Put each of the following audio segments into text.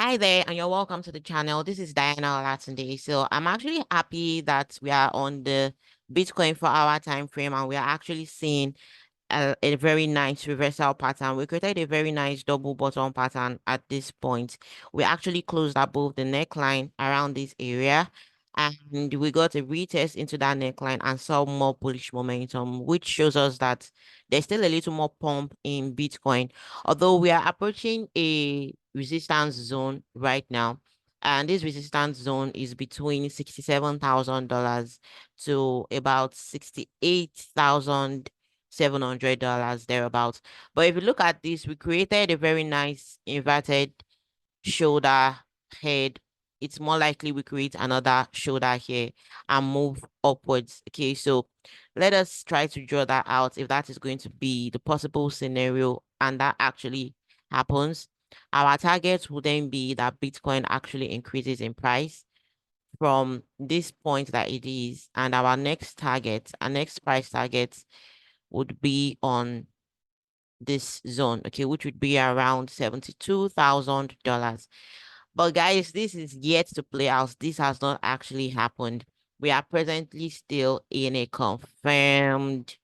Hi there, and you're welcome to the channel. This is Diana Olatunde. So I'm actually happy that we are on the Bitcoin 4 hour time frame, and we are actually seeing a very nice reversal pattern. We created a very nice double bottom pattern at this point. We actually closed above the neckline around this area, and we got a retest into that neckline and saw more bullish momentum, which shows us that there's still a little more pump in Bitcoin, although we are approaching a resistance zone right now. And this resistance zone is between $67,000 to about $68,700 thereabouts. But if you look at this, we created a very nice inverted shoulder head. It's more likely we create another shoulder here and move upwards. Okay, so let us try to draw that out if that is going to be the possible scenario and that actually happens. Our target would then be that Bitcoin actually increases in price from this point that it is, and our next target, our next price target would be on this zone, okay, which would be around $72,000. But guys, this is yet to play out. This has not actually happened. We are presently still in a confirmed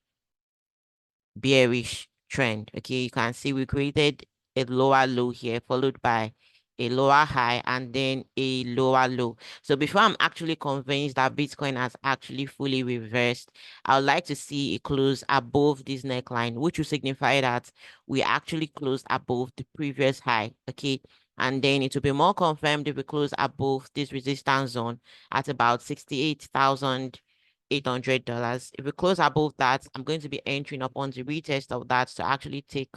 bearish trend. Okay, you can see we created a lower low here, followed by a lower high and then a lower low. So before I'm actually convinced that Bitcoin has actually fully reversed, I would like to see it close above this neckline, which will signify that we actually closed above the previous high. Okay, and then it will be more confirmed if we close above this resistance zone at about $68,800. If we close above that, I'm going to be entering upon the retest of that to actually take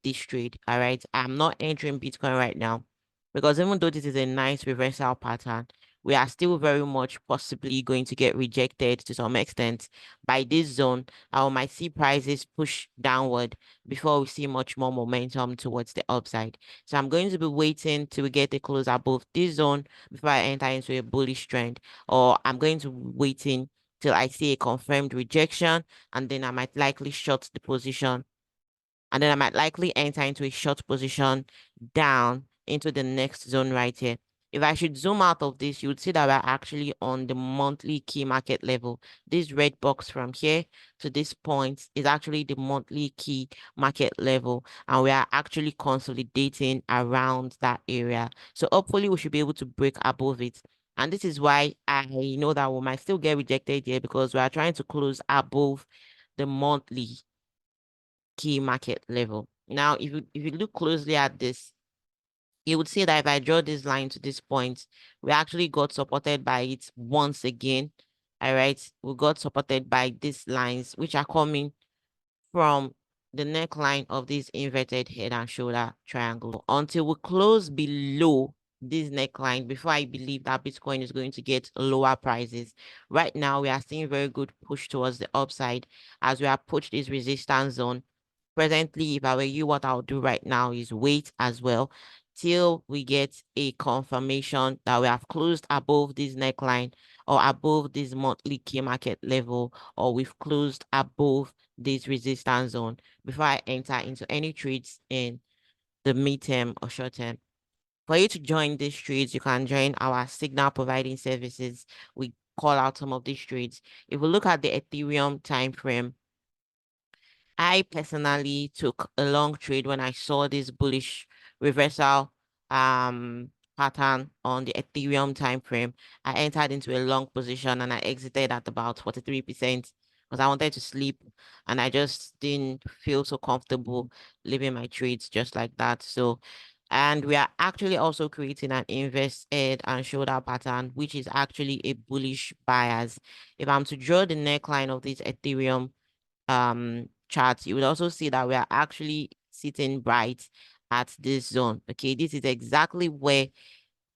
this trade. All right, I'm not entering Bitcoin right now because even though this is a nice reversal pattern, we are still very much possibly going to get rejected to some extent by this zone. I might see prices push downward before we see much more momentum towards the upside. So I'm going to be waiting till we get a close above this zone before I enter into a bullish trend, or I'm going to waiting till I see a confirmed rejection, and then I might likely short the position, and then I might likely enter into a short position down into the next zone right here. If I should zoom out of this, you would see that we're actually on the monthly key market level. This red box from here to this point is actually the monthly key market level, and we are actually consolidating around that area. So hopefully we should be able to break above it. And this is why I know that we might still get rejected here, because we are trying to close above the monthly key market level. Now, if you look closely at this, you would see that if I draw this line to this point, we actually got supported by it once again. All right, we got supported by these lines, which are coming from the neckline of this inverted head and shoulder triangle until we close below this neckline before I believe that Bitcoin is going to get lower prices. Right now, we are seeing very good push towards the upside as we approach this resistance zone. Presently, if I were you, what I'll do right now is wait as well till we get a confirmation that we have closed above this neckline or above this monthly key market level, or we've closed above this resistance zone before I enter into any trades in the midterm or short term. For you to join these trades, you can join our signal providing services. We call out some of these trades. If we look at the Ethereum time frame, I personally took a long trade when I saw this bullish reversal pattern on the Ethereum time frame. I entered into a long position and I exited at about 43% because I wanted to sleep and I just didn't feel so comfortable leaving my trades just like that. So, and we are actually also creating an inverse head and shoulder pattern, which is actually a bullish bias. If I'm to draw the neckline of this Ethereum chart, you would also see that we are actually sitting right at this zone. Okay, this is exactly where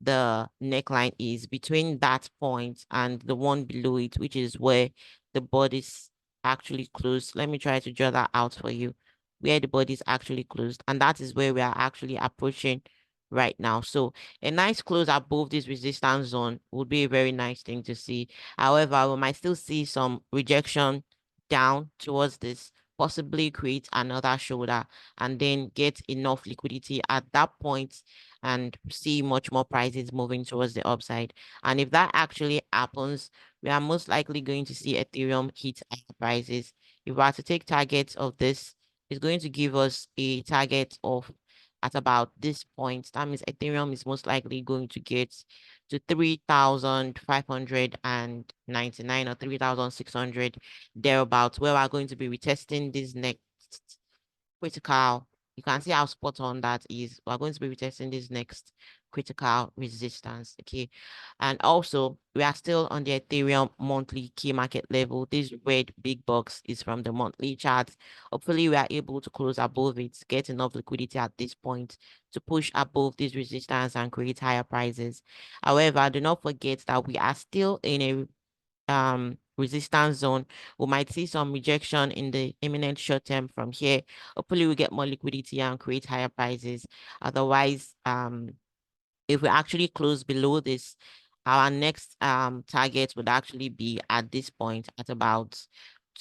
the neckline is, between that point and the one below it, which is where the body's actually closed. Let me try to draw that out for you, where the body's actually closed, and that is where we are actually approaching right now. So a nice close above this resistance zone would be a very nice thing to see. However, we might still see some rejection down towards this possibly create another shoulder and then get enough liquidity at that point and see much more prices moving towards the upside. And if that actually happens, we are most likely going to see Ethereum hit higher prices. If we are to take targets of this, it's going to give us a target of at about this point. That means Ethereum is most likely going to get to 3,599 or 3,600 thereabouts, where we're going to be retesting this next critical. You can see how spot on that is. We're going to be retesting this next critical resistance. Okay. And also, we are still on the Ethereum monthly key market level. This red big box is from the monthly chart. Hopefully, we are able to close above it, get enough liquidity at this point to push above this resistance and create higher prices. However, do not forget that we are still in a resistance zone. We might see some rejection in the imminent short term from here. Hopefully we get more liquidity and create higher prices. Otherwise, if we actually close below this, our next target would actually be at this point at about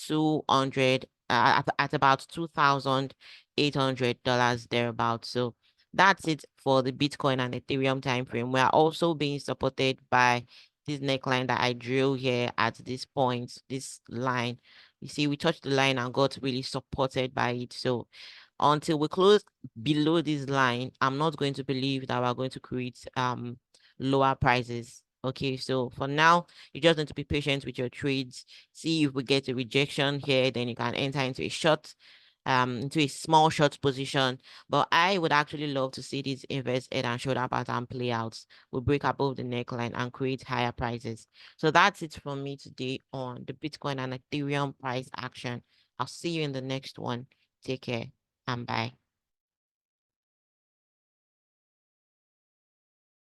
200 at about $2,800 thereabouts. So that's it for the Bitcoin and Ethereum time frame. We are also being supported by this neckline that I drew here at this point, this line. You see, we touched the line and got really supported by it. So until we close below this line, I'm not going to believe that we're going to create lower prices. Okay, so for now, you just need to be patient with your trades. See if we get a rejection here, then you can enter into a short, into a small short position. But I would actually love to see this inverse head and shoulder pattern play out. We break above the neckline and create higher prices. So that's it from me today on the Bitcoin and Ethereum price action. I'll see you in the next one. Take care and bye.